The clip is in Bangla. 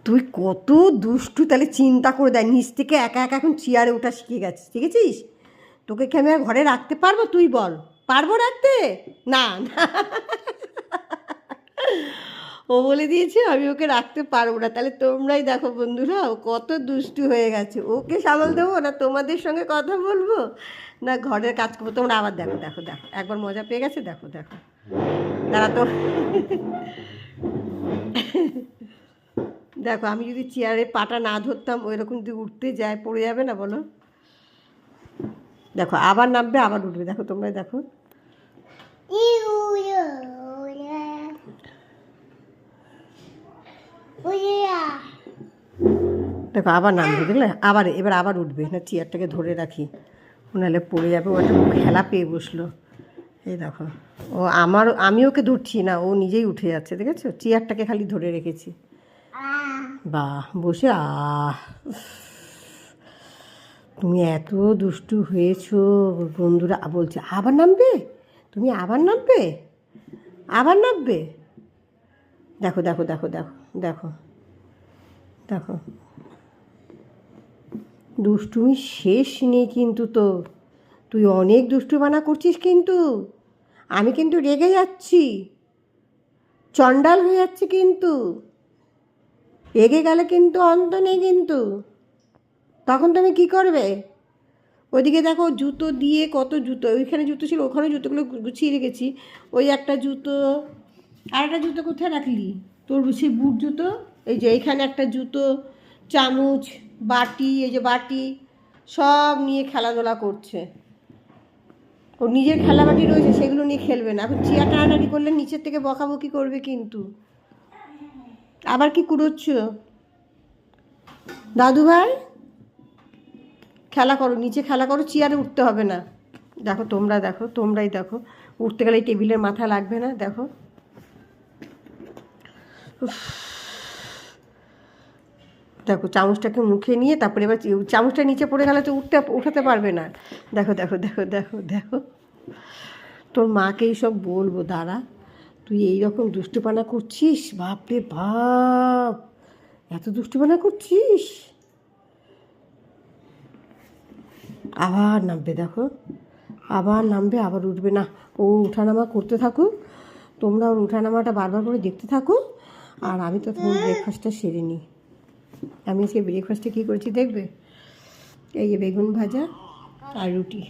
তুই কত দুষ্টু, তাহলে চিন্তা করে দেয়, নিচ থেকে একা একা এখন চেয়ারে ওঠা শিখে গেছিস, শিখেছিস? তোকে কি আমি আর ঘরে রাখতে পারবো? তুই বল, পারবো রাখতে? না না, ও বলে দিয়েছে আমি ওকে রাখতে পারবো না। তাহলে তোমরাই দেখো বন্ধুরা, ও কত দুষ্টু হয়ে গেছে। ওকে সামাল দেবো না তোমাদের সঙ্গে কথা বলবো, না ঘরের কাজ করবো? তোমরা আবার দেখো দেখো দেখো, একবার মজা পেয়ে গেছে, দেখো দেখো, দাঁড়া তো। দেখো, আমি যদি চেয়ারে পাটা না ধরতাম, ওই রকম যদি উঠতে যায়, পড়ে যাবে না বলো? দেখো আবার নামবে, আবার উঠবে, দেখো তোমরা দেখো। দেখো আবার নামবে, দেখলে? আবার এবার আবার উঠবে না, চেয়ারটাকে ধরে রাখি, নাহলে পড়ে যাবে। ও একটা খেলা পেয়ে বসলো, এই দেখো। ও আমি ওকে ধরছি না, ও নিজেই উঠে যাচ্ছে, দেখেছো? চেয়ারটাকে খালি ধরে রেখেছি। বাহ, বসে তুমি এত দুষ্টু হয়েছো বন্ধুরা। বলছে আবার নামবে, তুমি আবার নামবে, আবার নামবে। দেখো দেখো দেখো দেখো দেখো দেখো, দুষ্টুমি শেষ নেই কিন্তু তোর। তুই অনেক দুষ্টুমানা করছিস কিন্তু, আমি কিন্তু রেগে যাচ্ছি, চণ্ডাল হয়ে যাচ্ছে কিন্তু। রেগে গেলে কিন্তু অন্ত নেই কিন্তু। তখন তুমি কি করবে? ওইদিকে দেখো, জুতো দিয়ে কত জুতো, ওইখানে জুতো ছিল, ওখানে জুতোগুলো গুছিয়ে রেখেছি। ওই একটা জুতো, আর একটা জুতো কোথায় রাখলি তোর? সেই বুট জুতো, এই যে এইখানে একটা জুতো, চামচ, বাটি, এই যে বাটি, সব নিয়ে খেলাধুলা করছে। ওর নিজের খেলা বাটি রয়েছে, সেগুলো নিয়ে খেলবে না। এখন চেয়ার টানাটানি করলে নিচের থেকে বকাবকি করবে কিন্তু। আবার কি কুড়োচ্ছ দাদু ভাই? খেলা করো, নিচে খেলা করো, চেয়ারে উঠতে হবে না। দেখো তোমরা দেখো, তোমরাই দেখো, উঠতে গেলে টেবিলের মাথা লাগবে না, দেখো। দেখো, চামচটাকে মুখে নিয়ে তারপরে এবার চামচটা নিচে পড়ে গেলে তো উঠাতে পারবে না। দেখো দেখো দেখো দেখো দেখো, তোর মাকে এইসব বলবো, দাঁড়া। তুই এইরকম দুষ্টুপানা করছিস, বাপরে বাপ, এত দুষ্টুপানা করছিস। আবার নামবে, দেখো আবার নামবে, আবার উঠবে না। ও উঠানামা করতে থাকুক, তোমরা ওর উঠানামাটা বারবার করে দেখতে থাকো, আর আমি তো তোমার ব্রেকফাস্টটা সেরে নিই। আমি আজকে ব্রেকফাস্টে কী করেছি দেখবে? এই যে বেগুন ভাজা আর রুটি।